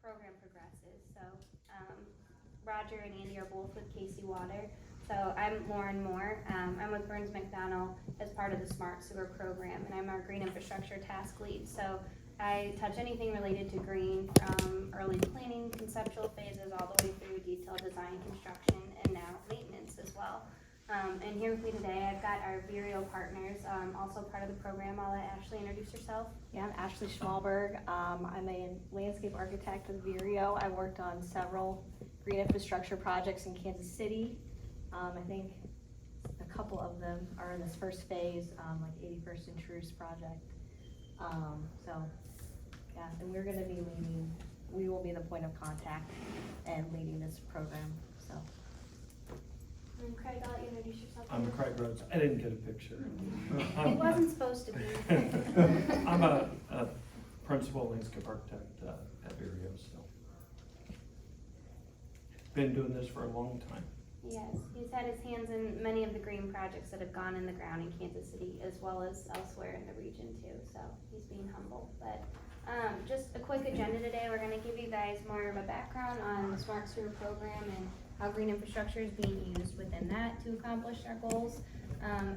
program progresses. So Roger and Andy are both with Casey Water. So I'm Lauren Moore. I'm with Burns McDonnell as part of the Smart Sewer program, and I'm our green infrastructure task lead. So I touch anything related to green from early planning, conceptual phases, all the way through detailed design, construction, and now maintenance as well. And here with me today, I've got our Vireo partners, also part of the program. I'll let Ashley introduce herself. Yeah, I'm Ashley Schmalberg. I'm a landscape architect with Vireo. I worked on several green infrastructure projects in Kansas City. I think a couple of them are in this first phase, like 81st and Truce project. So, yeah, and we're going to be leading, we will be the point of contact and leading this program, so. And Craig, I'll let you introduce yourself. I'm Craig Rhodes. I didn't get a picture. It wasn't supposed to be. I'm a principal landscape architect at Vireo still. Been doing this for a long time. Yes, he's had his hands in many of the green projects that have gone in the ground in Kansas City as well as elsewhere in the region too, so he's being humble. But just a quick agenda today. We're going to give you guys more of a background on the Smart Sewer program and how green infrastructure is being used within that to accomplish our goals.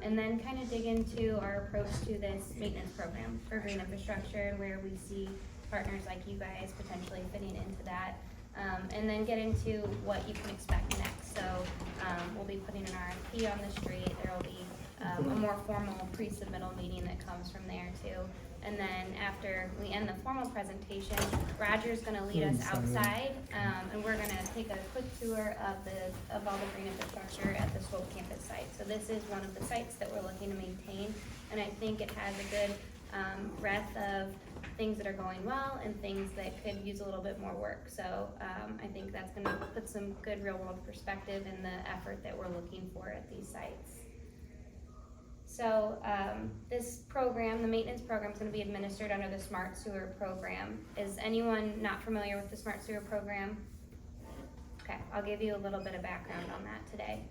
And then kind of dig into our approach to this maintenance program for green infrastructure and where we see partners like you guys potentially fitting into that. And then get into what you can expect next. So we'll be putting an RFP on the street. There will be a more formal pre-submittal meeting that comes from there too. And then after we end the formal presentation, Roger's going to lead us outside, and we're going to take a quick tour of all the green infrastructure at the Swope campus site. So this is one of the sites that we're looking to maintain, and I think it has a good breadth of things that are going well and things that could use a little bit more work. So I think that's going to put some good real world perspective in the effort that we're looking for at these sites. So this program, the maintenance program, is going to be administered under the Smart Sewer program. Is anyone not familiar with the Smart Sewer program? Okay, I'll give you a little bit of background on that today.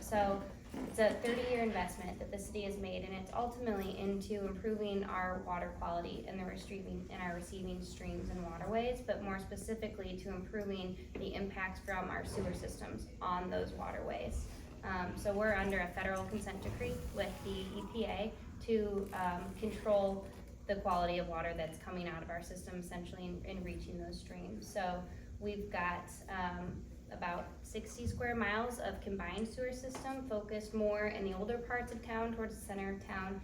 So it's a 30-year investment that the city has made, and it's ultimately into improving our water quality in our receiving streams and waterways, but more specifically to improving the impacts from our sewer systems on those waterways. So we're under a federal consent decree with the EPA to control the quality of water that's coming out of our system, essentially, in reaching those streams. So we've got about 60 square miles of combined sewer system focused more in the older parts of town towards the center of town,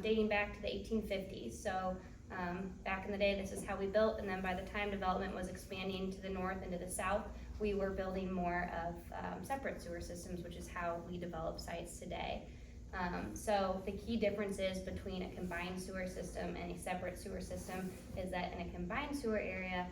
dating back to the 1850s. So back in the day, this is how we built, and then by the time development was expanding to the north and to the south, we were building more of separate sewer systems, which is how we develop sites today. So the key differences between a combined sewer system and a separate sewer system is that in a combined sewer area,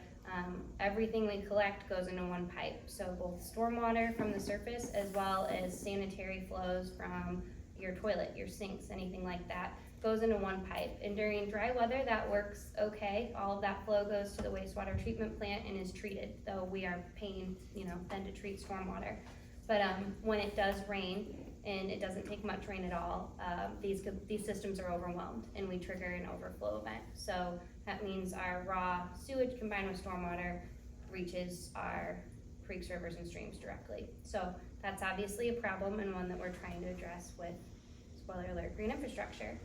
everything we collect goes into one pipe. So both stormwater from the surface as well as sanitary flows from your toilet, your sinks, anything like that, goes into one pipe. And during dry weather, that works okay. All of that flow goes to the wastewater treatment plant and is treated, though we are paying, then to treat stormwater. But when it does rain, and it doesn't take much rain at all, these systems are overwhelmed and we trigger an overflow event. So that means our raw sewage combined with stormwater reaches our creeks, rivers, and streams directly. So that's obviously a problem and one that we're trying to address with, spoiler alert, green infrastructure.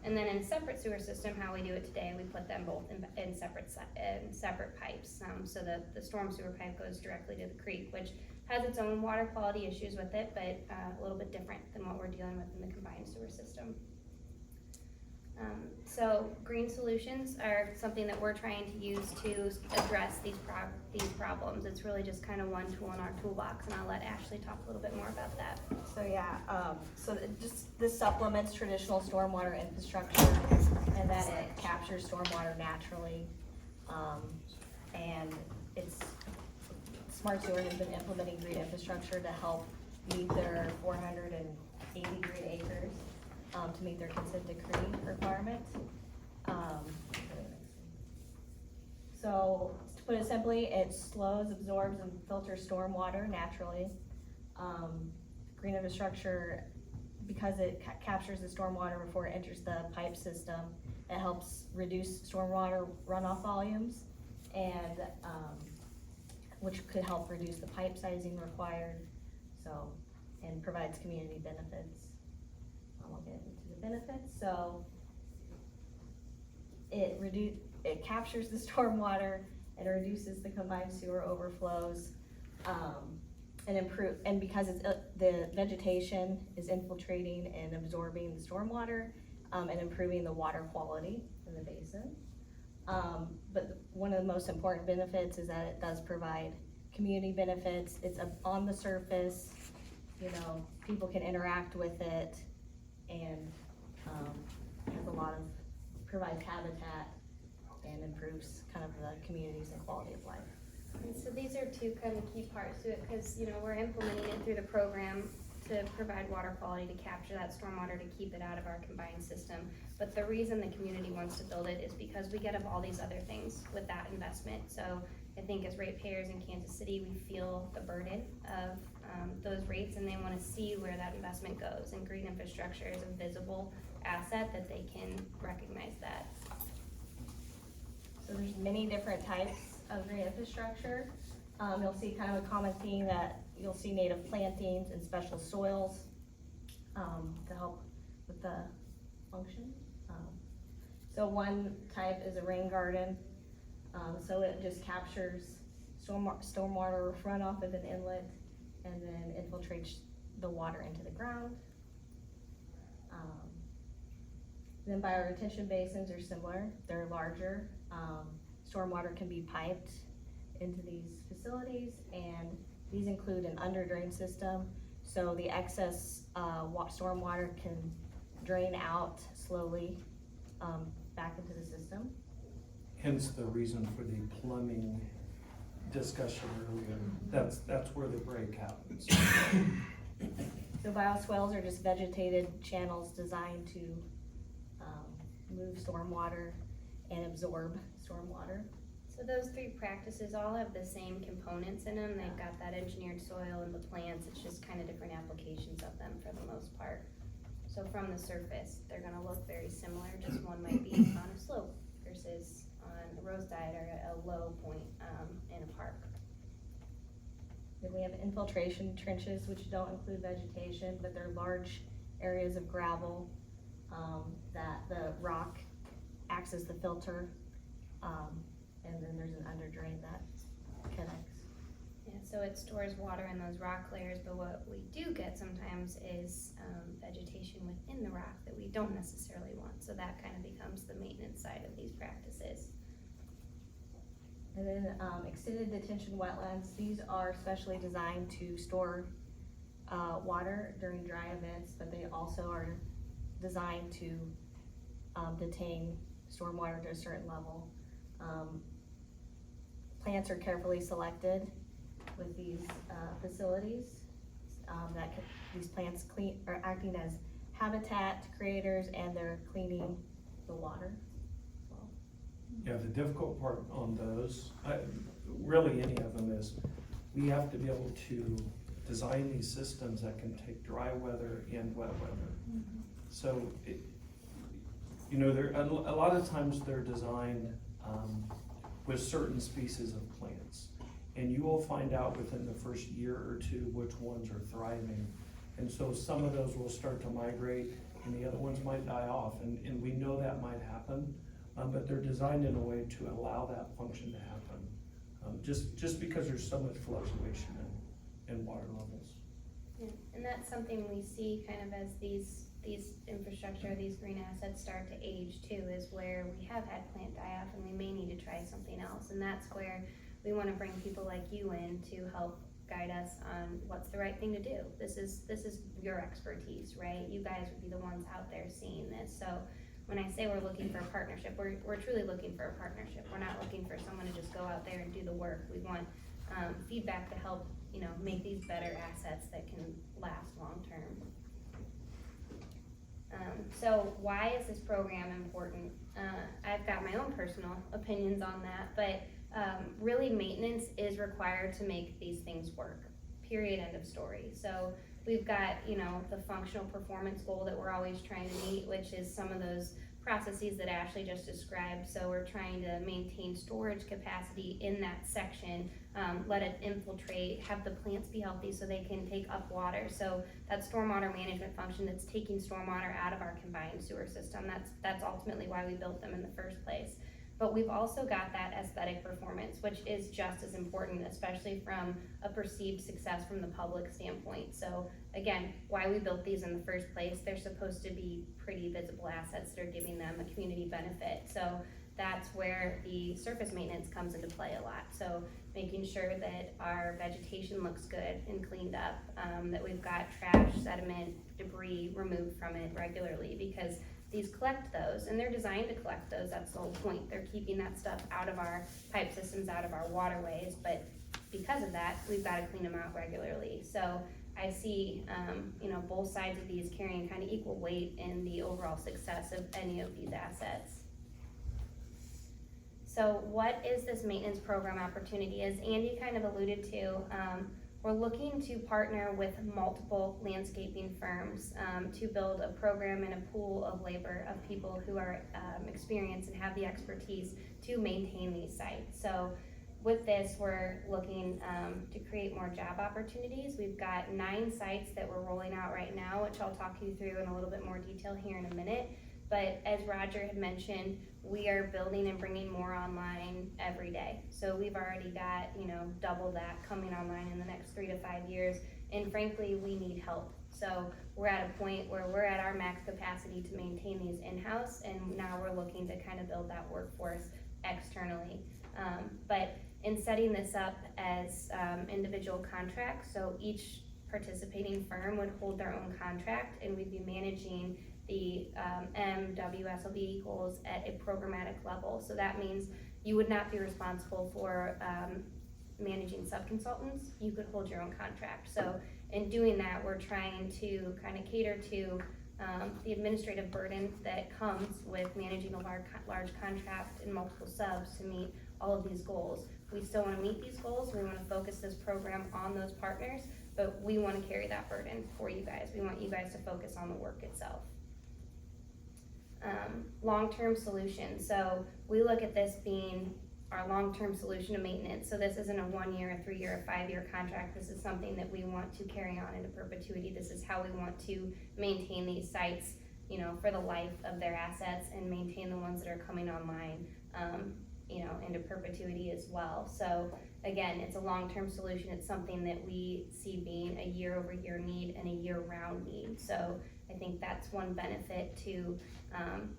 And then in a separate sewer system, how we do it today, we put them both in separate pipes. So the storm sewer pipe goes directly to the creek, which has its own water quality issues with it, but a little bit different than what we're dealing with in the combined sewer system. So green solutions are something that we're trying to use to address these problems. It's really just kind of one tool in our toolbox, and I'll let Ashley talk a little bit more about that. So yeah, this supplements traditional stormwater infrastructure, and that it captures stormwater naturally, and Smart Sewer has been implementing green infrastructure to help meet their 480 green acres to meet their consent decree requirements. So to put it simply, it slows, absorbs, and filters stormwater naturally. Green infrastructure, because it captures the stormwater before it enters the pipe system, it helps reduce stormwater runoff volumes and, which could help reduce the pipe sizing required, so, and provides community benefits. We'll get into the benefits, so it captures the stormwater and reduces the combined sewer overflows, and because it's, the vegetation is infiltrating and absorbing the stormwater, and improving the water quality in the basin. But one of the most important benefits is that it does provide community benefits. It's on the surface, you know, people can interact with it, and has a lot of, provides habitat and improves kind of the communities and quality of life. And so these are two kind of key parts to it, because, you know, we're implementing it through the program to provide water quality, to capture that stormwater, to keep it out of our combined system. But the reason the community wants to build it is because we get of all these other things with that investment. So I think as ratepayers in Kansas City, we feel the burden of those rates, and they want to see where that investment goes. And green infrastructure is a visible asset that they can recognize that. So there's many different types of green infrastructure. You'll see kind of a common theme that you'll see native plantings and special soils to help with the function. So one type is a rain garden. So it just captures stormwater runoff of an inlet and then infiltrates the water into the ground. Then bioretention basins are similar. They're larger. Stormwater can be piped into these facilities, and these include an under drain system, so the excess stormwater can drain out slowly back into the system. Hence the reason for the plumbing discussion earlier. That's where the break happens. So bioswales are just vegetated channels designed to move stormwater and absorb stormwater. So those three practices all have the same components in them. They've got that engineered soil and the plants. It's just kind of different applications of them for the most part. So from the surface, they're gonna look very similar, just one might be on a slope versus on a rose diet or a low point in a park. Then we have infiltration trenches, which don't include vegetation, but they're large areas of gravel that the rock acts as the filter, and then there's an under drain that connects. Yeah, so it stores water in those rock layers, but what we do get sometimes is vegetation within the rock that we don't necessarily want. So that kind of becomes the maintenance side of these practices. And then extended detention wetlands, these are specially designed to store water during dry events, but they also are designed to detain stormwater to a certain level. Plants are carefully selected with these facilities. These plants are acting as habitat creators, and they're cleaning the water as well. Yeah, the difficult part on those, really any of them, is we have to be able to design these systems that can take dry weather and wet weather. Mm-hmm. So, you know, a lot of times they're designed with certain species of plants. And you will find out within the first year or two which ones are thriving. And so some of those will start to migrate and the other ones might die off. And we know that might happen, but they're designed in a way to allow that function to happen. Just because there's so much fluctuation in water levels. Yeah, and that's something we see kind of as these infrastructure, these green assets start to age too, is where we have had plant die off and we may need to try something else. And that's where we want to bring people like you in to help guide us on what's the right thing to do. This is your expertise, right? You guys would be the ones out there seeing this. So when I say we're looking for a partnership, we're truly looking for a partnership. We're not looking for someone to just go out there and do the work. We want feedback to help, you know, make these better assets that can last long term. So why is this program important? I've got my own personal opinions on that, but really maintenance is required to make these things work, period, end of story. So we've got, you know, the functional performance goal that we're always trying to meet, which is some of those processes that Ashley just described. So we're trying to maintain storage capacity in that section, let it infiltrate, have the plants be healthy so they can take up water. So that stormwater management function that's taking stormwater out of our combined sewer system, that's ultimately why we built them in the first place. But we've also got that aesthetic performance, which is just as important, especially from a perceived success from the public standpoint. So again, why we built these in the first place, they're supposed to be pretty visible assets that are giving them a community benefit. So that's where the surface maintenance comes into play a lot. So making sure that our vegetation looks good and cleaned up, that we've got trash, sediment, debris removed from it regularly, because these collect those, and they're designed to collect those. That's the whole point. They're keeping that stuff out of our pipe systems, out of our waterways, but because of that, we've got to clean them out regularly. So I see, both sides of these carrying kind of equal weight in the overall success of any of these assets. So what is this maintenance program opportunity? As Andy kind of alluded to, we're looking to partner with multiple landscaping firms to build a program and a pool of labor of people who are experienced and have the expertise to maintain these sites. So with this, we're looking to create more job opportunities. We've got 9 sites that we're rolling out right now, which I'll talk you through in a little bit more detail here in a minute. But as Roger had mentioned, we are building and bringing more online every day. So we've already got, double that coming online in the next 3 to 5 years. And frankly, we need help. So we're at a point where we're at our max capacity to maintain these in-house, and now we're looking to kind of build that workforce externally. But in setting this up as individual contracts, so each participating firm would hold their own contract, and we'd be managing the MWSLB goals at a programmatic level. So that means you would not be responsible for managing sub-consultants. You could hold your own contract. So in doing that, we're trying to kind of cater to the administrative burden that comes with managing a large contract and multiple subs to meet all of these goals. We still want to meet these goals. We want to focus this program on those partners, but we want to carry that burden for you guys. We want you guys to focus on the work itself. Long-term solution. So we look at this being our long-term solution to maintenance. So this isn't a 1 year, a 3 year, a 5 year contract. This is something that we want to carry on into perpetuity. This is how we want to maintain these sites, for the life of their assets, and maintain the ones that are coming online, into perpetuity as well. So again, it's a long-term solution. It's something that we see being a year-over-year need and a year-round need. So I think that's one benefit to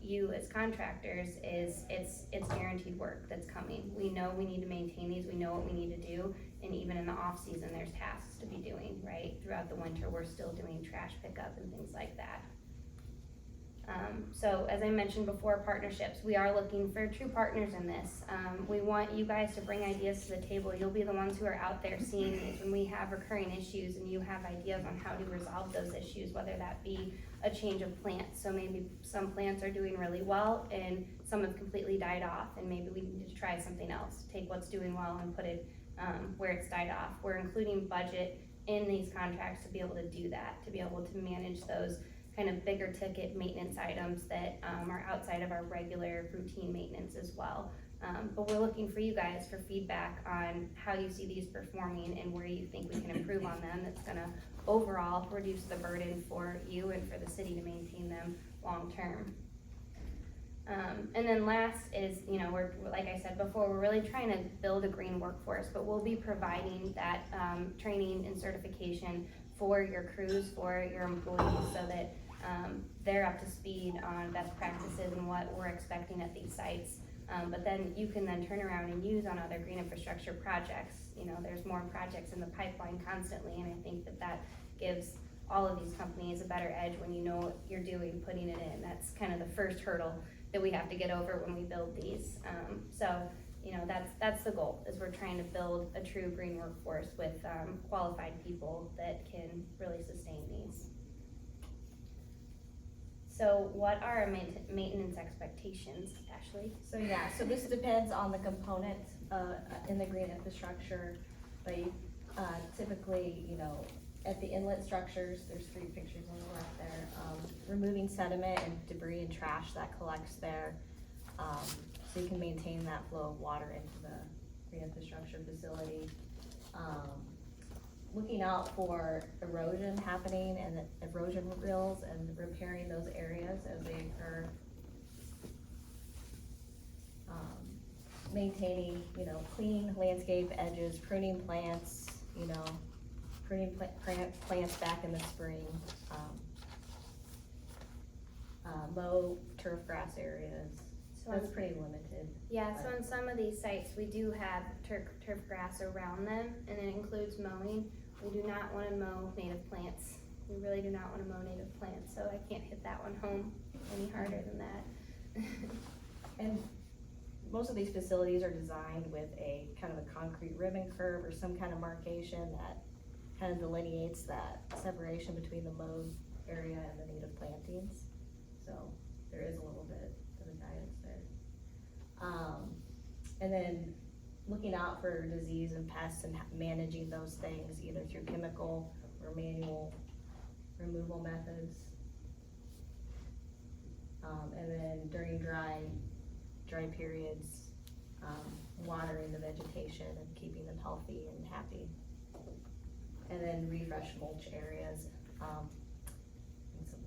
you as contractors is it's guaranteed work that's coming. We know we need to maintain these. We know what we need to do, and even in the off season, there's tasks to be doing. Right throughout the winter, we're still doing trash pickup and things like that. So as I mentioned before, partnerships, we are looking for true partners in this. We want you guys to bring ideas to the table. You'll be the ones who are out there seeing these when we have recurring issues and you have ideas on how to resolve those issues, whether that be a change of plants. So maybe some plants are doing really well and some have completely died off, and maybe we need to try something else, take what's doing well and put it where it's died off. We're including budget in these contracts to be able to do that, to be able to manage those kind of bigger ticket maintenance items that are outside of our regular routine maintenance as well. But we're looking for you guys for feedback on how you see these performing and where you think we can improve on them. That's gonna overall reduce the burden for you and for the city to maintain them long term. And then last is, we're, like I said before, we're really trying to build a green workforce, but we'll be providing that training and certification for your crews, for your employees, so that they're up to speed on best practices and what we're expecting at these sites. But then you can then turn around and use on other green infrastructure projects. There's more projects in the pipeline constantly, and I think that gives all of these companies a better edge when you know what you're doing, putting it in. That's kind of the first hurdle that we have to get over when we build these. That's the goal, is we're trying to build a true green workforce with qualified people that can really sustain these. So what are our maintenance expectations, Ashley? So this depends on the component in the green infrastructure, but typically, at the inlet structures, there's 3 pictures on the left there, removing sediment and debris and trash that collects there. So you can maintain that flow of water into the green infrastructure facility. Looking out for erosion happening and the erosion rills and repairing those areas as they occur. Maintaining, clean landscape edges, pruning plants, pruning plants back in the spring. Low turf grass areas, So that's pretty limited. Yeah, so on some of these sites, we do have turf grass around them, and it includes mowing. We do not wanna mow native plants. We really do not wanna mow native plants, so I can't hit that one home any harder than that. And most of these facilities are designed with a kind of a concrete ribbon curve or some kind of markation that kind of delineates that separation between the mowed area and the native plantings. So there is a little bit of a guidance there. And then looking out for disease and pests and managing those things either through chemical or manual removal methods. And then during dry periods, watering the vegetation and keeping them healthy and happy. And then refresh mulch areas, and some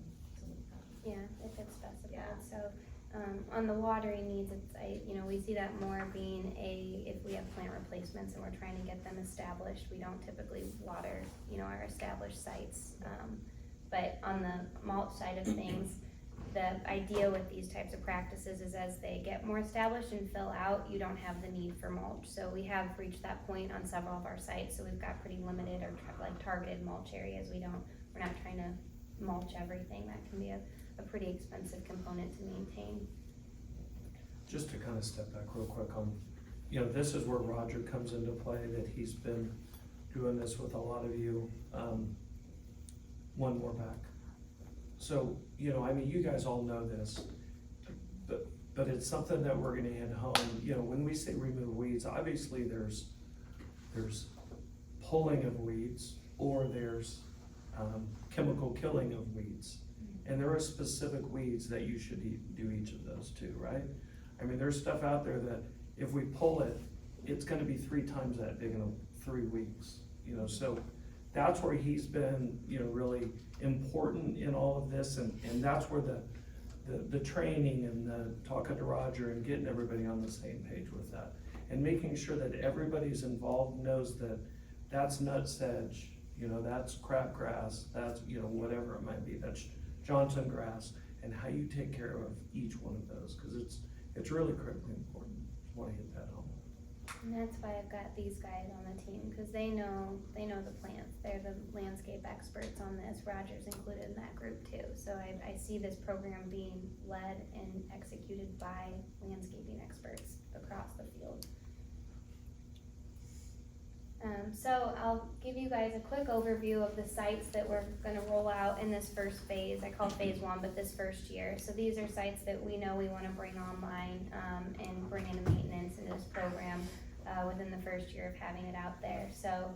Yeah, if it's specified, Yeah. so, on the watering needs, we see that more being if we have plant replacements and we're trying to get them established, we don't typically water, our established sites. But on the mulch side of things, the idea with these types of practices is as they get more established and fill out, you don't have the need for mulch. So we have reached that point on several of our sites, so we've got pretty limited or targeted mulch areas. We're not trying to mulch everything. That can be a pretty expensive component to maintain. Just to kind of step back real quick on, this is where Roger comes into play, that he's been doing this with a lot of you. One more back. So, you guys all know this, but it's something that we're gonna hit home. When we say remove weeds, obviously there's pulling of weeds, or there's chemical killing of weeds. And there are specific weeds that you should do each of those too, right? There's stuff out there that if we pull it, it's gonna be 3 times that big in 3 weeks, so that's where he's been, really important in all of this, and that's where the training and the talking to Roger and getting everybody on the same page with that. And making sure that everybody's involved knows that that's nutsedge, that's crabgrass, that's, whatever it might be, that's Johnson grass, and how you take care of each one of those, cause it's really critically important. Just wanna hit that home. And that's why I've got these guys on the team, because they know the plants. They're the landscape experts on this. Roger's included in that group too. So I see this program being led and executed by landscaping experts across the field. So I'll give you guys a quick overview of the sites that we're gonna roll out in this first phase. I call phase 1, but this first year. So these are sites that we know we wanna bring online, and bring into maintenance into this program, within the first year of having it out there. So,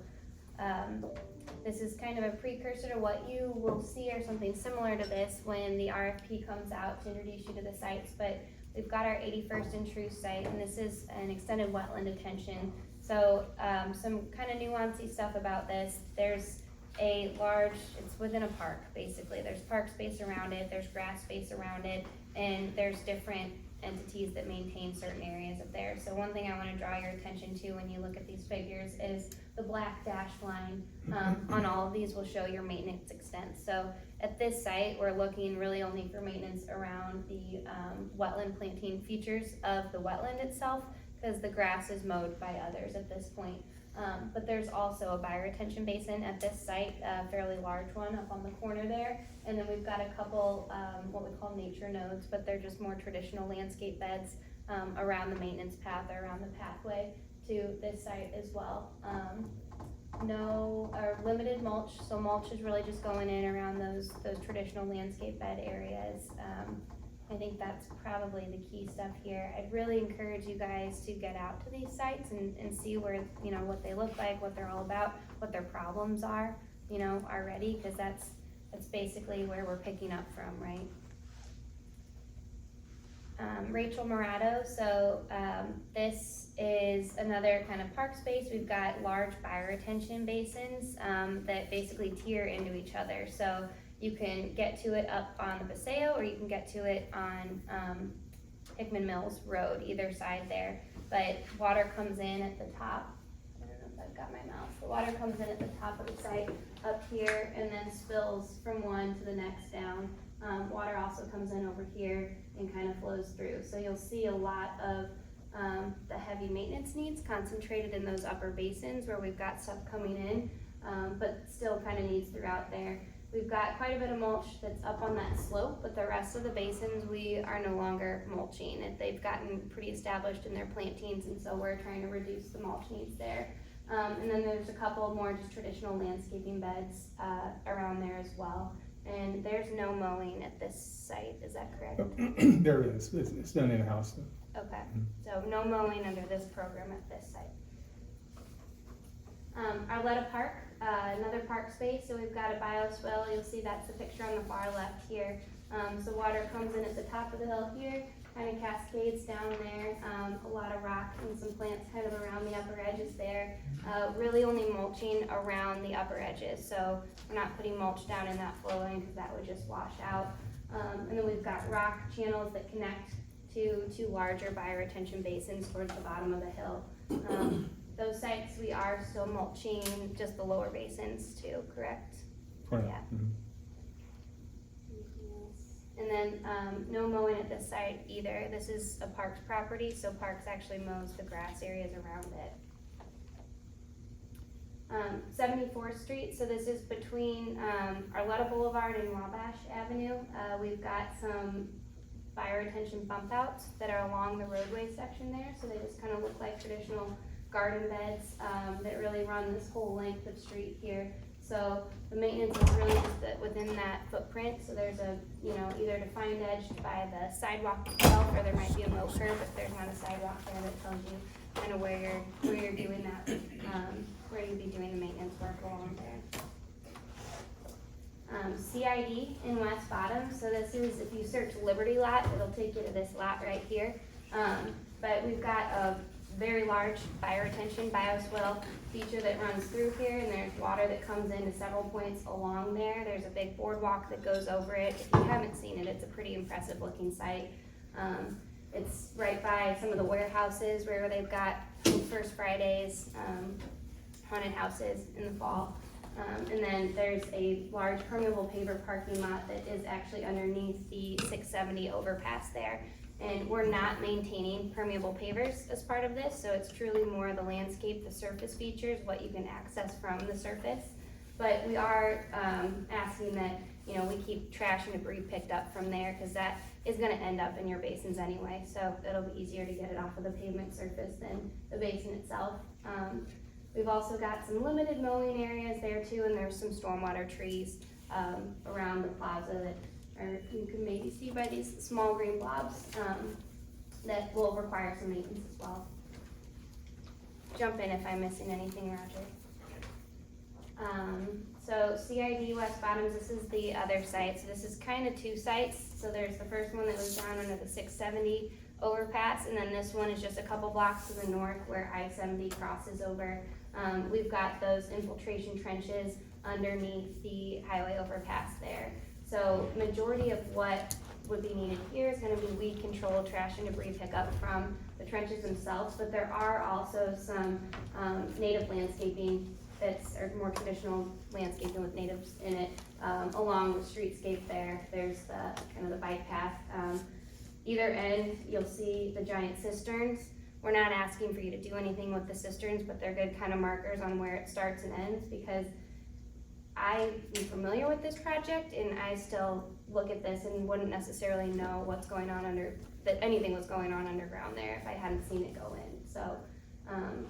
this is kind of a precursor to what you will see or something similar to this when the RFP comes out to introduce you to the sites. But we've got our 81st and True site, and this is an extended wetland detention. So, some kind of nuancy stuff about this. There's it's within a park, basically. There's park space around it, there's grass space around it, and there's different entities that maintain certain areas of there. So one thing I wanna draw your attention to when you look at these figures is the black dashed line on all of these will show your maintenance extent. So at this site, we're looking really only for maintenance around the wetland planting features of the wetland itself, because the grass is mowed by others at this point. But there's also a bioretention basin at this site, a fairly large one up on the corner there. And then we've got a couple, what we call nature nodes, but they're just more traditional landscape beds around the maintenance path or around the pathway to this site as well. Limited mulch, so mulch is really just going in around those traditional landscape bed areas. I think that's probably the key stuff here. I'd really encourage you guys to get out to these sites and see where, what they look like, what they're all about, what their problems are. you know, are ready, cause that's basically where we're picking up from, right? Rachel Morato, so, this is another kind of park space. We've got large bioretention basins, that basically tier into each other. So you can get to it up on the Paseo, or you can get to it on, Hickman Mills Road, either side there. But water comes in at the top. I don't know if I've got my mouse. The water comes in at the top of the site up here and then spills from one to the next down. Water also comes in over here and kind of flows through. So you'll see a lot of the heavy maintenance needs concentrated in those upper basins where we've got stuff coming in, but still kind of needs throughout there. We've got quite a bit of mulch that's up on that slope, but the rest of the basins we are no longer mulching. They've gotten pretty established in their plantings, and so we're trying to reduce the mulch needs there. And then there's a couple more just traditional landscaping beds around there as well. And there's no mowing at this site, is that correct? There is, it's done in-house. Okay, so no mowing under this program at this site. Arletta Park, another park space, so we've got a bioswale. You'll see that's the picture on the far left here. So water comes in at the top of the hill here, kind of cascades down there, a lot of rock and some plants kind of around the upper edges there. Really only mulching around the upper edges, so we're not putting mulch down in that flow line because that would just wash out. And then we've got rock channels that connect to two larger bioretention basins towards the bottom of the hill. Those sites, we are still mulching just the lower basins too, correct? Correct. Yeah. Mhm. And then, no mowing at this site either. This is a Parks property, so Parks actually mows the grass areas around it. 74th Street, so this is between, Arletta Boulevard and Wabash Avenue. We've got some bioretention bump outs that are along the roadway section there, so they just kind of look like traditional garden beds, that really run this whole length of street here. So the maintenance is really just within that footprint, so there's a, you know, either defined edge by the sidewalk itself, or there might be a low curb if there's not a sidewalk there that tells you kind of where you're doing that, where you'd be doing the maintenance work along there. CID in West Bottom, so this is, if you search Liberty Lot, it'll take you to this lot right here. But we've got a very large bioretention bioswale feature that runs through here, and there's water that comes into several points along there. There's a big boardwalk that goes over it. If you haven't seen it, it's a pretty impressive looking site. It's right by some of the warehouses where they've got First Fridays, haunted houses in the fall. And then there's a large permeable paver parking lot that is actually underneath the 670 overpass there. And we're not maintaining permeable pavers as part of this, so it's truly more the landscape, the surface features, what you can access from the surface. But we are asking that, you know, we keep trash and debris picked up from there, because that is gonna end up in your basins anyway, so it'll be easier to get it off of the pavement surface than the basin itself. We've also got some limited mowing areas there too, and there's some stormwater trees around the plaza that you can maybe see by these small green blobs that will require some maintenance as well. Jump in if I'm missing anything, Roger. So CID West Bottoms, this is the other site. So this is kind of two sites. So there's the first one that was down under the 670 overpass, and then this one is just a couple blocks to the north where I-70 crosses over. We've got those infiltration trenches underneath the highway overpass there. So majority of what would be needed here is gonna be weed control, trash and debris pickup from the trenches themselves, but there are also some native landscaping or more traditional landscaping with natives in it, along the streetscape there. There's the kind of the bike path. Either end, you'll see the giant cisterns. We're not asking for you to do anything with the cisterns, but they're good kind of markers on where it starts and ends, because I am familiar with this project and I still look at this and wouldn't necessarily know what's going on that anything was going on underground there if I hadn't seen it go in. So, and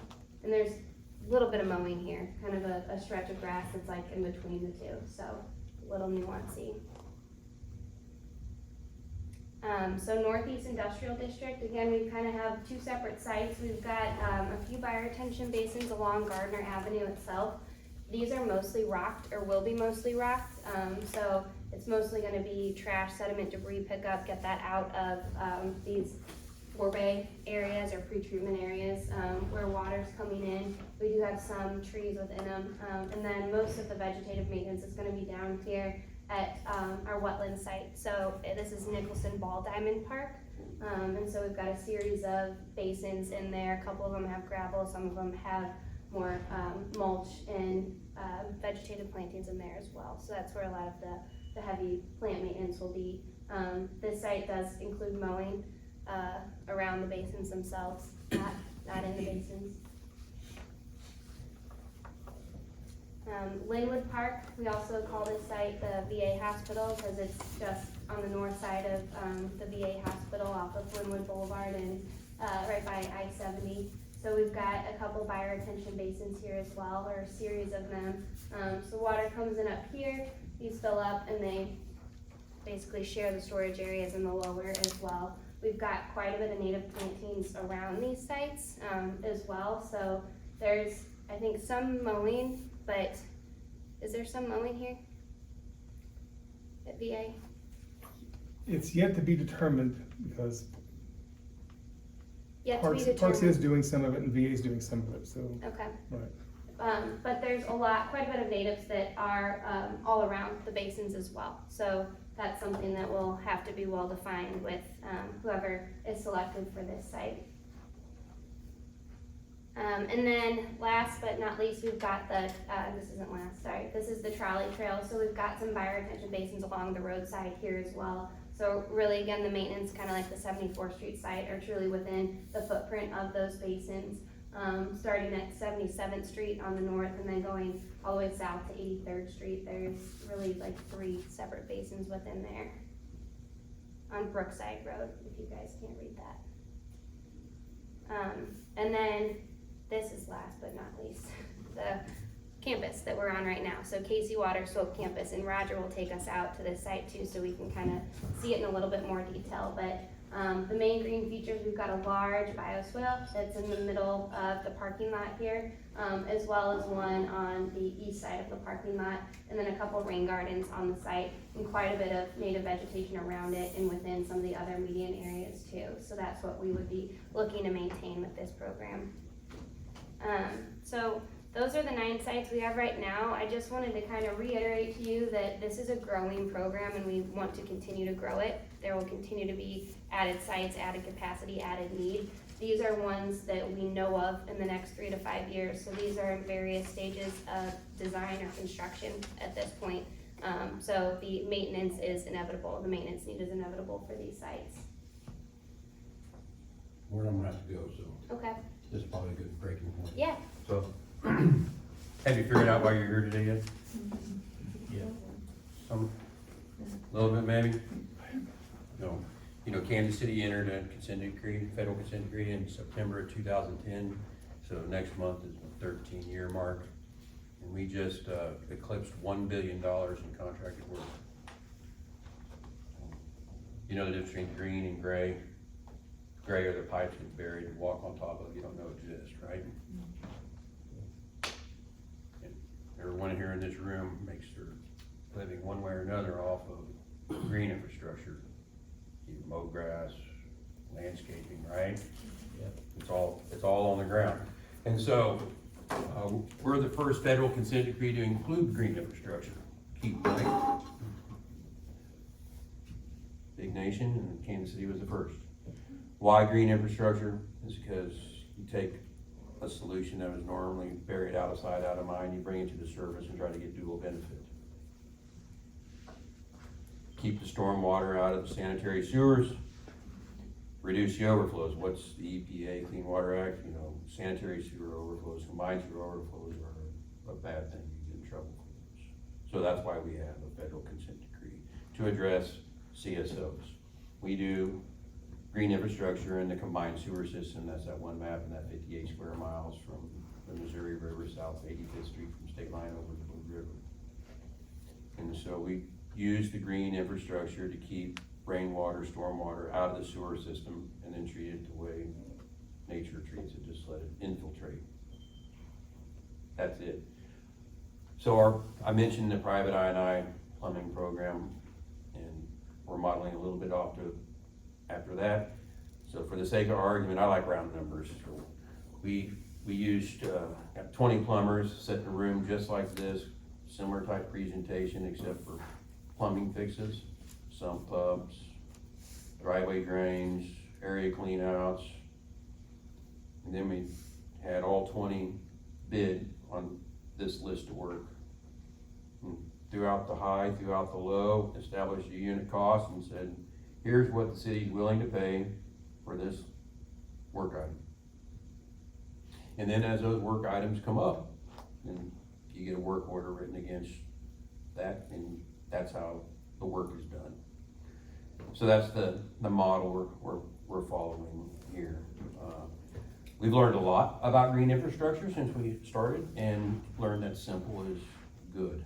there's a little bit of mowing here, kind of a stretch of grass that's like in between the two, so a little nuancy. So Northeast Industrial District, again, we kind of have two separate sites. We've got a few bioretention basins along Gardner Avenue itself, These are mostly rocked or will be mostly rocked, so it's mostly gonna be trash, sediment, debris pickup, get that out of, these forebay areas or pre-treatment areas, where water's coming in. We do have some trees within them, and then most of the vegetative maintenance is gonna be down here at, our wetland site. So this is Nicholson Ball Diamond Park, and so we've got a series of basins in there. A couple of them have gravel, some of them have more, mulch and, vegetative plantings in there as well. So that's where a lot of the heavy plant maintenance will be. This site does include mowing, around the basins themselves, not in the basins. Linwood Park, we also call this site the VA Hospital because it's just on the north side of, the VA Hospital off of Linwood Boulevard and, right by I-70. So we've got a couple bioretention basins here as well, or a series of them. So water comes in up here, these fill up, and they basically share the storage areas in the lower as well. We've got quite a bit of native plantings around these sites, as well. So there's, I think, some mowing, but is there some mowing here at VA? It's yet to be determined because Yet to be Parks determined. is doing some of it and VA is doing some of it, so, Okay. right. But there's quite a bit of natives that are, all around the basins as well. So that's something that will have to be well defined with, whoever is selected for this site. And then last but not least, we've got the, this isn't last, sorry, this is the trolley trail. So we've got some bioretention basins along the roadside here as well. So really, again, the maintenance, kind of like the 74th Street site, are truly within the footprint of those basins. Starting at 77th Street on the north and then going all the way south to 83rd Street. There's really like 3 separate basins within there. On Brookside Road, if you guys can't read that. And then this is last but not least, the campus that we're on right now. So Casey Water Swope Campus, and Roger will take us out to this site too so we can kind of see it in a little bit more detail. But the main green features, we've got a large bioswale that's in the middle of the parking lot here, as well as one on the east side of the parking lot, and then a couple rain gardens on the site, and quite a bit of native vegetation around it and within some of the other median areas too. So that's what we would be looking to maintain with this program. So those are the 9 sites we have right now. I just wanted to kind of reiterate to you that this is a growing program and we want to continue to grow it. There will continue to be added sites, added capacity, added need. These are ones that we know of in the next 3 to 5 years. So these are in various stages of design or construction at this point. So the maintenance is inevitable. The maintenance need is inevitable for these sites. Where I'm gonna have to go, so Okay, this is probably a good breaking point. yeah. So, have you figured out why you're here today yet? Yeah. Some, a little bit maybe? No. You know, Kansas City entered a consent decree, federal consent decree in September of 2010. So next month is the 13-year mark. And we just eclipsed $1 billion in contracted work. You know the difference between green and gray? Gray are the pipes that buried and walk on top of, you don't know exist, right? And everyone here in this room makes their living one way or another off of green infrastructure. You mow grass, landscaping, right? Yep. It's all on the ground. And so, we're the first federal consent decree to include green infrastructure. Key point. Big nation, and Kansas City was the first. Why green infrastructure? Is because you take a solution that was normally buried out of sight, out of mind, you bring it to the surface and try to get dual benefit. Keep the storm water out of the sanitary sewers, reduce the overflows. What's the EPA Clean Water Act? You know, sanitary sewer overflows, combined sewer overflows are a bad thing. You get in trouble for those. So that's why we have a federal consent decree to address CSOs. We do green infrastructure in the combined sewer system. That's that one map and that 58 square miles from the Missouri River south 85th Street from state line over to Blue River. And so we use the green infrastructure to keep rainwater, stormwater out of the sewer system and then treat it the way nature treats it, just let it infiltrate. That's it. So I mentioned the private I&I plumbing program, and we're modeling a little bit off to, after that. So for the sake of argument, I like round numbers. So we used, got 20 plumbers set in a room just like this, similar type presentation except for plumbing fixes, sump pumps, driveway drains, area cleanouts. And then we had all 20 bid on this list of work. And throughout the high, throughout the low, established a unit cost and said, here's what the city's willing to pay for this work item. And then as those work items come up, then you get a work order written against that, and that's how the work is done. So that's the model we're following here. We've learned a lot about green infrastructure since we started, and learned that simple is good.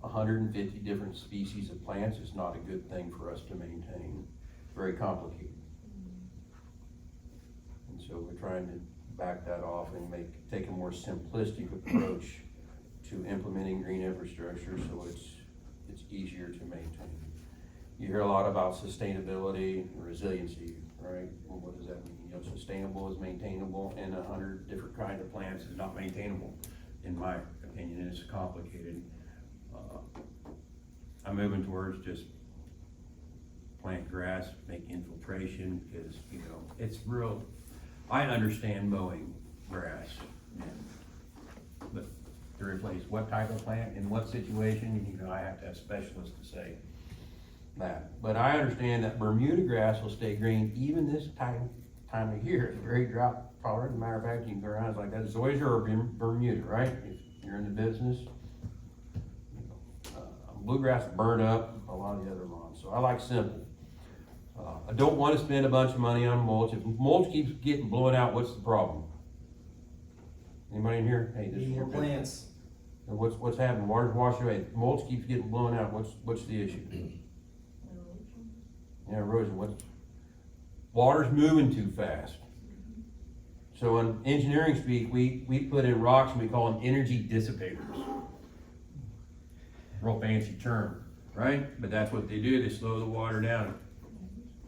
150 different species of plants is not a good thing for us to maintain. Very complicated. And so we're trying to back that off and take a more simplistic approach to implementing green infrastructure so it's easier to maintain. You hear a lot about sustainability and resiliency, right? Well, what does that mean? You know, sustainable is maintainable, and 100 different kinds of plants is not maintainable. In my opinion, it's complicated. I'm moving towards just plant grass, make infiltration, because, you know, it's real. I understand mowing grass, but to replace what type of plant in what situation, you know, I have to have specialists to say that. But I understand that Bermuda grass will stay green even this time of year. It's very drought tolerant. As a matter of fact, you can go around, it's like that. It's always your Bermuda, right? If you're in the business. Bluegrass burn up a lot of the other lawns, so I like simple. I don't want to spend a bunch of money on mulch. If mulch keeps getting blown out, what's the problem? Anybody in here? Hey, this is Your plants. And what's happening? Water's washing away. Mulch keeps getting blown out. What's the issue? Yeah, erosion. Water's moving too fast. So in engineering speak, we put in rocks and we call them energy dissipators. Real fancy term, right? But that's what they do. They slow the water down.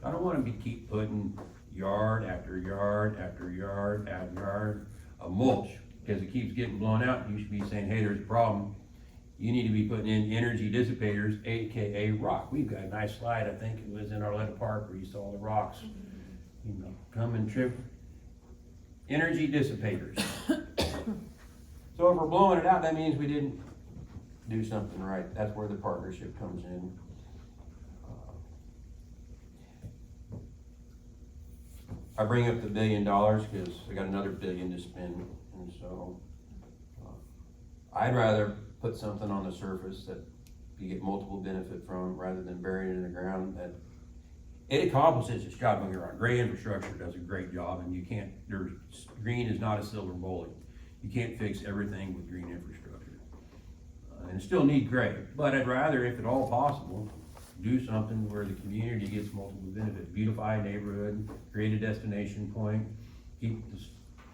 I don't want to keep putting yard after yard after yard after yard of mulch because it keeps getting blown out. You should be saying, hey, there's a problem. You need to be putting in energy dissipators, AKA rock. We've got a nice slide. I think it was in Arletta Park where you saw the rocks, you know, come and trip. Energy dissipators. So if we're blowing it out, that means we didn't do something right. That's where the partnership comes in. I bring up the $1 billion because I got another $1 billion to spend, and so I'd rather put something on the surface that you get multiple benefit from rather than burying it in the ground. That it accomplishes its job. Don't get me wrong. Great infrastructure does a great job, and you can't. Green is not a silver bullet. You can't fix everything with green infrastructure. And it still need gray, but I'd rather, if at all possible, do something where the community gets multiple benefits. Beautify a neighborhood, create a destination point, keep the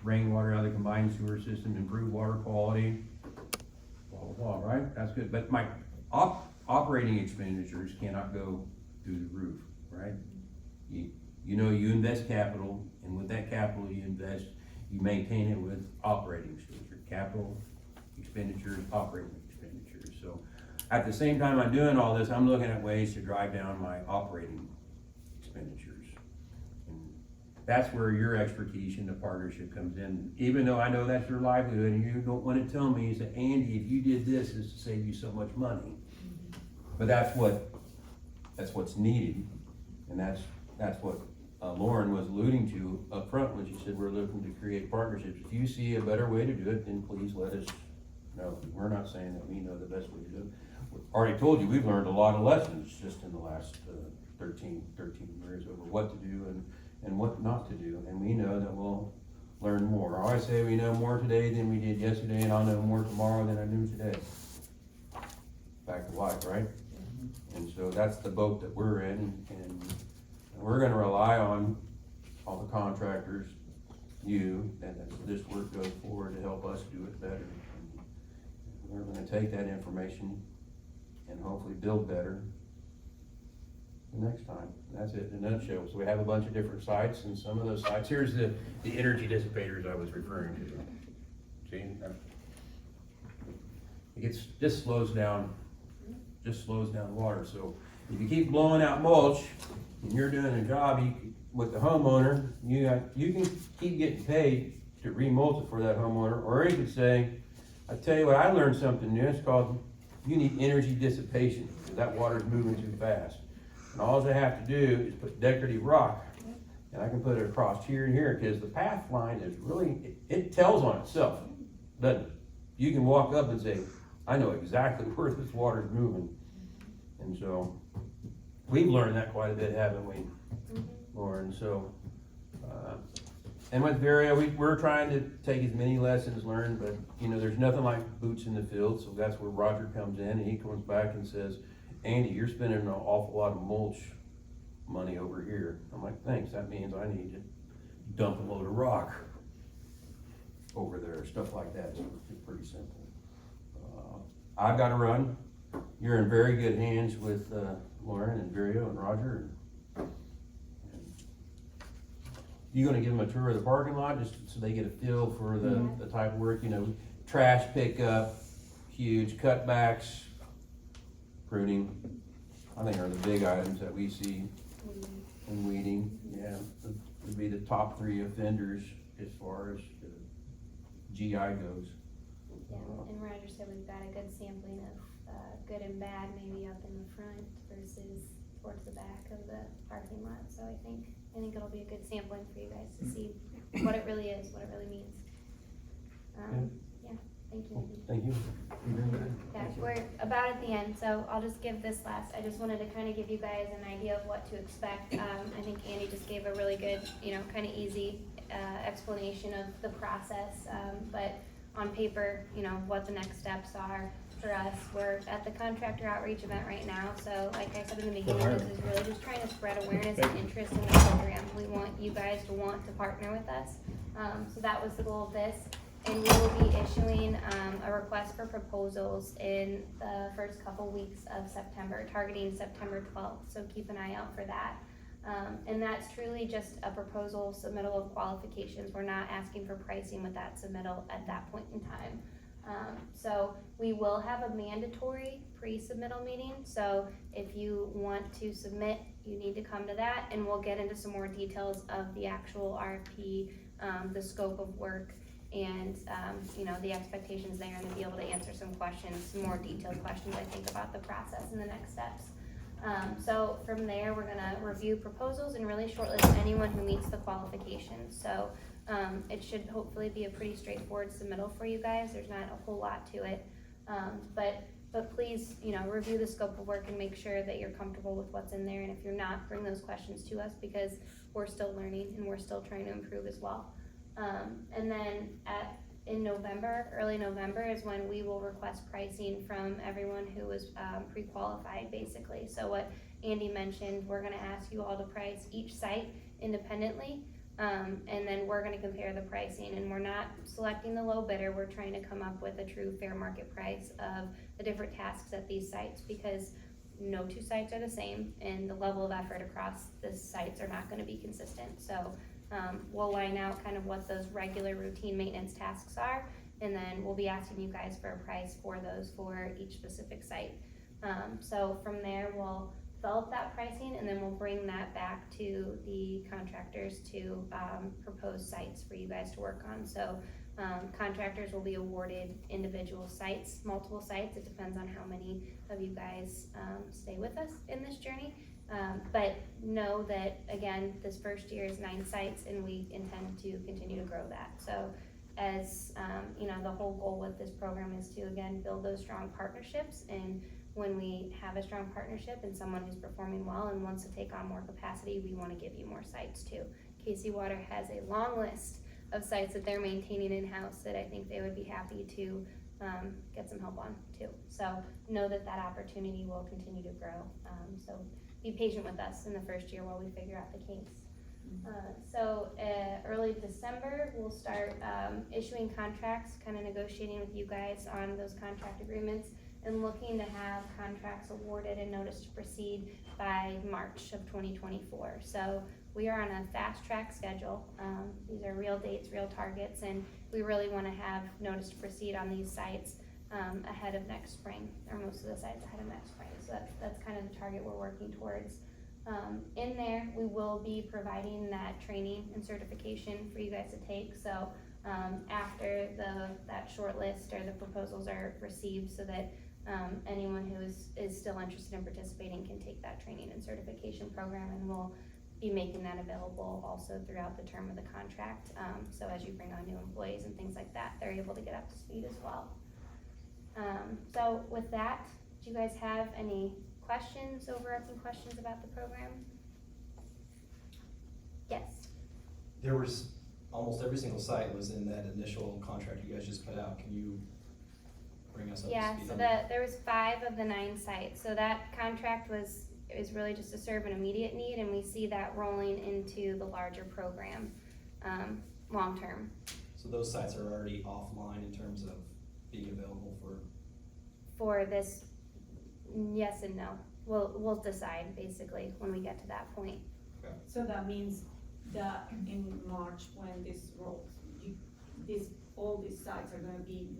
rainwater out of the combined sewer system, improve water quality, blah, blah, blah, right? That's good, but my operating expenditures cannot go through the roof, right? You know, you invest capital, and with that capital you invest, you maintain it with operating expenditure, capital expenditures, operating expenditures. So at the same time I'm doing all this, I'm looking at ways to drive down my operating expenditures. And that's where your expertise in the partnership comes in. Even though I know that's your livelihood and you don't want to tell me, you say, Andy, if you did this, it's to save you so much money. But that's what's needed. And that's what Lauren was alluding to up front when she said we're looking to create partnerships. If you see a better way to do it, then please let us know. We're not saying that we know the best way to do it. We've already told you we've learned a lot of lessons just in the last 13 years over what to do and what not to do. And we know that we'll learn more. I always say we know more today than we did yesterday, and I'll know more tomorrow than I knew today. Back to life, right? And so that's the boat that we're in, and we're gonna rely on all the contractors, you, and as this work goes forward to help us do it better. We're gonna take that information and hopefully build better the next time. That's it in a nutshell. So we have a bunch of different sites, and some of those sites, here's the energy dissipators I was referring to. See? Just slows down water. So if you keep blowing out mulch and you're doing a job with the homeowner, you can keep getting paid to remulch it for that homeowner, or you could say, I tell you what, I learned something new. It's called, you need energy dissipation, because that water's moving too fast. And all I have to do is put decorative rock, and I can put it across here and here, because the path line is really, it tells on itself, doesn't it? You can walk up and say, I know exactly where this water's moving. And so, we've learned that quite a bit, haven't we, Lauren? So, and with Vario, we're trying to take as many lessons learned, but, you know, there's nothing like boots in the field, so that's where Roger comes in, and he comes back and says, Andy, you're spending an awful lot of mulch money over here. I'm like, thanks, that means I need to dump a load of rock over there, stuff like that. So it's pretty simple. I've got to run. You're in very good hands with Lauren and Vario and Roger. You gonna give them a tour of the parking lot just so they get a feel for the type of work, you know, trash pickup, huge cutbacks, pruning, I think are the big items that we see, and weeding, yeah, would be the top 3 offenders as far as GI goes. Yeah, and Roger said we've got a good sampling of good and bad, maybe up in the front versus towards the back of the parking lot, so I think it'll be a good sampling for you guys to see what it really is, what it really means. Yeah, thank you, Andy. Thank you. Yeah, we're about at the end, so I'll just give this last, I just wanted to kind of give you guys an idea of what to expect. I think Andy just gave a really good, kind of easy explanation of the process, but on paper, what the next steps are for us. We're at the contractor outreach event right now, so like I said in the beginning, this is really just trying to spread awareness and interest in the program. We want you guys to want to partner with us, so that was the goal of this. And we will be issuing a request for proposals in the first couple weeks of September, targeting September 12th, so keep an eye out for that. And that's truly just a proposal submittal of qualifications. We're not asking for pricing with that submittal at that point in time. So we will have a mandatory pre-submittal meeting, so if you want to submit, you need to come to that, and we'll get into some more details of the actual RFP, the scope of work, and the expectations there, and to be able to answer some questions, some more detailed questions, I think, about the process and the next steps. So from there, we're gonna review proposals and really shortlist anyone who meets the qualifications. So it should hopefully be a pretty straightforward submittal for you guys. There's not a whole lot to it, but please, review the scope of work and make sure that you're comfortable with what's in there. And if you're not, bring those questions to us, because we're still learning and we're still trying to improve as well. And then in November, early November, is when we will request pricing from everyone who was pre-qualified, basically. So what Andy mentioned, we're gonna ask you all to price each site independently, and then we're gonna compare the pricing, and we're not selecting the low bidder. We're trying to come up with a true fair market price of the different tasks at these sites, because no 2 sites are the same, and the level of effort across the sites are not gonna be consistent. So we'll line out kind of what those regular routine maintenance tasks are, and then we'll be asking you guys for a price for those for each specific site. So from there, we'll develop that pricing, and then we'll bring that back to the contractors to propose sites for you guys to work on. So contractors will be awarded individual sites, multiple sites. It depends on how many of you guys stay with us in this journey. But know that, again, this first year is 9 sites, and we intend to continue to grow that. So as the whole goal with this program is to, again, build those strong partnerships, and when we have a strong partnership and someone who's performing well and wants to take on more capacity, we want to give you more sites too. Casey Water has a long list of sites that they're maintaining in-house that I think they would be happy to get some help on too. So know that that opportunity will continue to grow. So be patient with us in the first year while we figure out the kinks. Early December, we'll start issuing contracts, kind of negotiating with you guys on those contract agreements, and looking to have contracts awarded and notice to proceed by March of 2024. So we are on a fast track schedule. These are real dates, real targets, and we really want to have notice to proceed on these sites ahead of next spring, or most of the sites ahead of next spring. So that's kind of the target we're working towards. In there, we will be providing that training and certification for you guys to take. So after that short list or the proposals are received, so that anyone who is still interested in participating can take that training and certification program, and we'll be making that available also throughout the term of the contract. So as you bring on new employees and things like that, they're able to get up to speed as well. So with that, do you guys have any questions, overarching questions about the program? Yes. There was, almost every single site was in that initial contract you guys just put out. Can you bring us up to Yeah, speed so on that? there was 5 of the 9 sites. So that contract was really just to serve an immediate need, and we see that rolling into the larger program, long-term. So those sites are already offline in terms of being available For this, yes and no. We'll decide basically when we get to that point. So that means that in March, when this rolls, all these sites are gonna be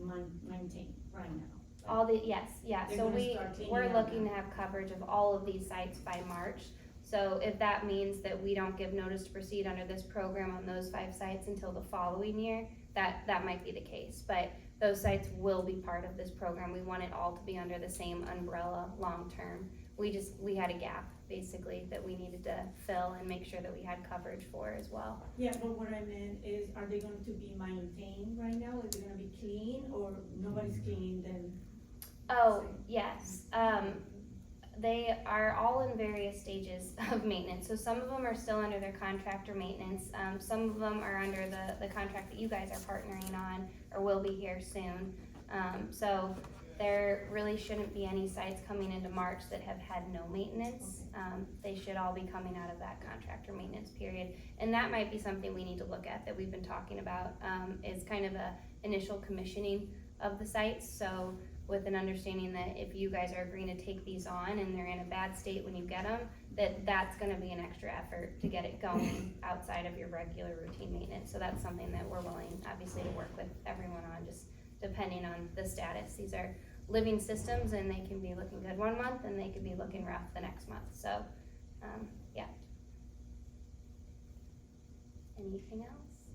maintained right now? Yes, yeah, They're so gonna start cleaning we're up looking now. to have coverage of all of these sites by March. So if that means that we don't give notice to proceed under this program on those 5 sites until the following year, that might be the case. But those sites will be part of this program. We want it all to be under the same umbrella long-term. We had a gap, basically, that we needed to fill and make sure that we had coverage for as well. Yeah, but what I meant is, are they going to be maintained right now? Is it gonna be clean, or nobody's cleaning them? Oh, yes, they are all in various stages of maintenance. So some of them are still under their contractor maintenance. Some of them are under the contract that you guys are partnering on, or will be here soon. So there really shouldn't be any sites coming into March that have had no maintenance. They should all be coming out of that contractor maintenance period. And that might be something we need to look at, that we've been talking about, is kind of a initial commissioning of the sites. So with an understanding that if you guys are agreeing to take these on and they're in a bad state when you get them, that's gonna be an extra effort to get it going outside of your regular routine maintenance. So that's something that we're willing, obviously, to work with everyone on, just depending on the status. These are living systems, and they can be looking good one month and they could be looking rough the next month. So, yeah. Anything else?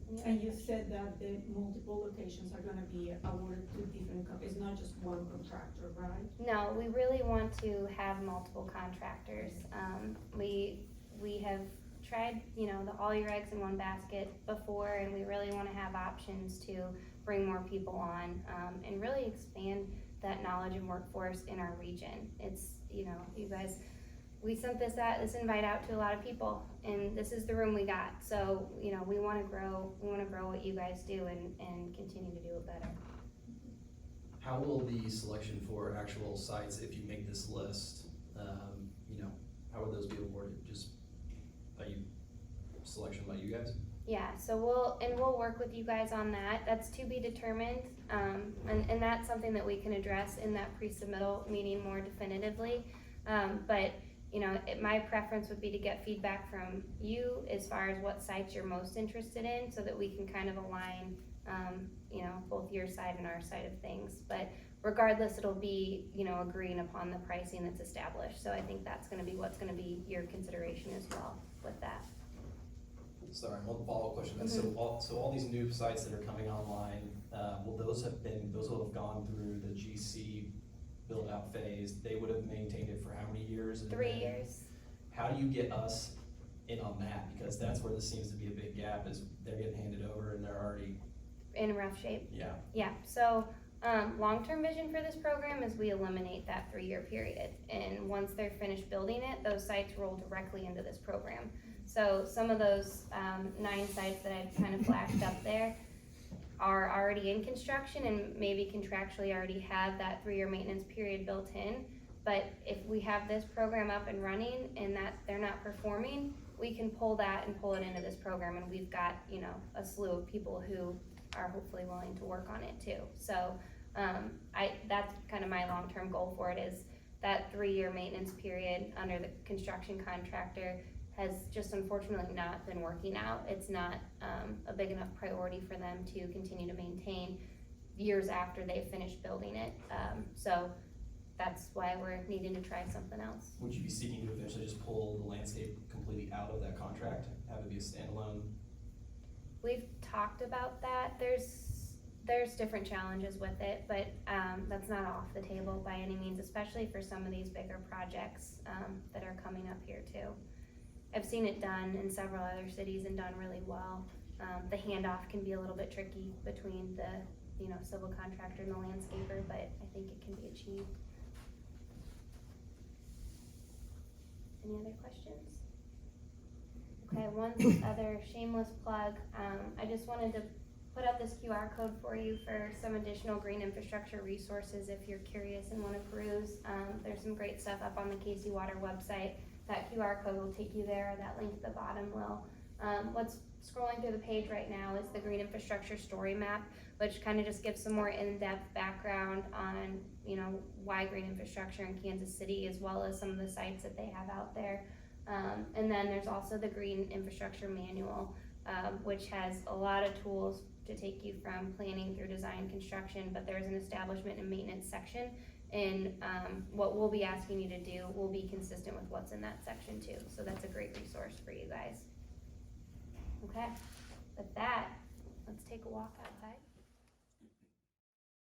Any And other you questions? said that the multiple locations are gonna be awarded to different, it's not just one contractor, right? No, we really want to have multiple contractors. We have tried, the all your eggs in one basket before, and we really wanna have options to bring more people on, and really expand that knowledge and workforce in our region. It's, you guys, we sent this invite out to a lot of people, and this is the room we got. So, we wanna grow what you guys do and continue to do it better. How will the selection for actual sites, if you make this list, how would those be awarded? Just selection by you guys? Yeah, so we'll work with you guys on that. That's to be determined. And that's something that we can address in that pre-submittal meeting more definitively. But, my preference would be to get feedback from you as far as what sites you're most interested in, so that we can kind of align, both your side and our side of things. But regardless, it'll be, agreeing upon the pricing that's established. So I think that's gonna be what's gonna be your consideration as well with that. Sorry, one follow-up question. then. Mhm. So all these new sites that are coming online, will those have gone through the GC build-out phase? They would have maintained it for how many years? And 3 then years. How do you get us in on that? Because that's where this seems to be a big gap, is they're getting handed over and they're already, In rough shape. yeah. Yeah, so, long-term vision for this program is we eliminate that 3-year period. And once they're finished building it, those sites roll directly into this program. So some of those, 9 sites that I've kind of flashed up there are already in construction and maybe contractually already have that 3-year maintenance period built in. But if we have this program up and running and that they're not performing, we can pull that and pull it into this program, and we've got, you know, a slew of people who are hopefully willing to work on it too. So, that's kind of my long-term goal for it, is that 3-year maintenance period under the construction contractor has just unfortunately not been working out. It's not, a big enough priority for them to continue to maintain years after they've finished building it. So that's why we're needing to try something else. Would you be seeking to eventually just pull the landscape completely out of that contract, have it be a standalone? We've talked about that. There's different challenges with it, but that's not off the table by any means, especially for some of these bigger projects that are coming up here too. I've seen it done in several other cities and done really well. The handoff can be a little bit tricky between the, you know, civil contractor and the landscaper, but I think it can be achieved. Any other questions? Okay, one other shameless plug. I just wanted to put up this QR code for you for some additional green infrastructure resources if you're curious and want to peruse. There's some great stuff up on the KC Water website. That QR code will take you there, that link at the bottom will. What's scrolling through the page right now is the green infrastructure story map, which kind of just gives some more in-depth background on, you know, why green infrastructure in Kansas City, as well as some of the sites that they have out there. And then there's also the green infrastructure manual, which has a lot of tools to take you from planning through design, construction, but there's an establishment and maintenance section. And what we'll be asking you to do will be consistent with what's in that section too. So that's a great resource for you guys. Okay, with that, let's take a walk outside.